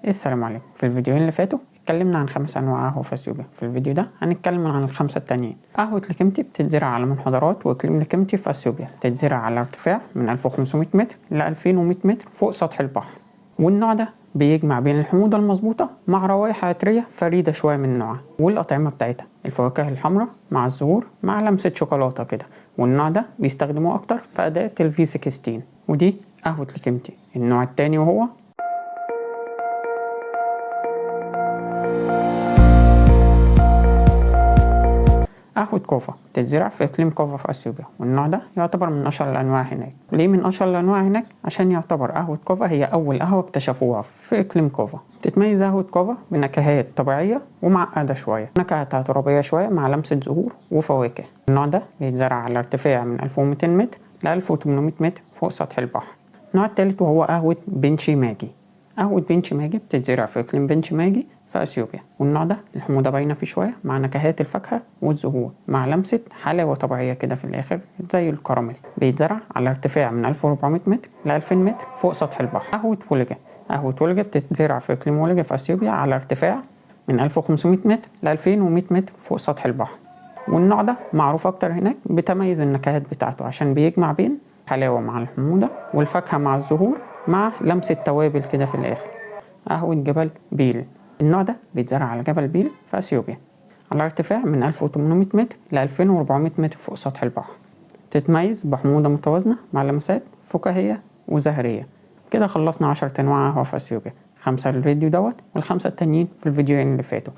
السلام عليكم. في الفيديوهين اللي فاتوا اتكلمنا عن 5 انواع قهوه في اثيوبيا. في الفيديو ده هنتكلم عن ال5 التانيين. قهوه لكمتي بتتزرع على منحدرات واقليم لكمتي في اثيوبيا، بتتزرع على ارتفاع من 1500 متر ل 2100 متر فوق سطح البحر، والنوع ده بيجمع بين الحموضه المظبوطه مع روائح عطريه فريده شويه من نوعها، والاطعمه بتاعتها الفواكه الحمراء مع الزهور مع لمسه شوكولاته كده. والنوع ده بيستخدموه اكتر في اداه الفي 16. ودي قهوه لكمتي. النوع التاني وهو قهوة كوفا، بتتزرع في إقليم كوفا في أثيوبيا، والنوع ده يعتبر من أشهر الأنواع هناك. ليه من أشهر الأنواع هناك؟ عشان يعتبر قهوة كوفا هي أول قهوة اكتشفوها في إقليم كوفا. تتميز قهوة كوفا بنكهات طبيعية ومعقدة شوية، نكهتها ترابية شوية مع لمسة زهور وفواكه. النوع ده بيتزرع على ارتفاع من 1200 متر ل 1800 متر فوق سطح البحر. النوع التالت وهو قهوة بنشي ماجي. قهوة بنشي ماجي بتتزرع في إقليم بنشي ماجي في أثيوبيا، والنوع ده الحموضة باينة فيه شوية مع نكهات الفاكهة والزهور مع لمسة حلاوة طبيعية كده في الآخر زي الكراميل. بيتزرع على ارتفاع من 1400 متر ل 2000 متر فوق سطح البحر. قهوة ولجة. قهوة ولجة بتتزرع في إقليم ولجة في أثيوبيا على ارتفاع من 1500 متر ل 2100 متر فوق سطح البحر، والنوع ده معروف أكتر هناك بتميز النكهات بتاعته عشان بيجمع بين حلاوة مع الحموضة والفاكهة مع الزهور مع لمسة توابل كده في الآخر. قهوة جبل بيل. النوع ده بيتزرع على جبل بيل في أثيوبيا على ارتفاع من 1800 متر ل 2400 متر فوق سطح البحر. تتميز بحموضة متوازنة مع لمسات فكاهية وزهرية. كده خلصنا 10 أنواع قهوة في أثيوبيا، 5 الفيديو دوت وال5 التانيين في الفيديوين اللي فاتوا.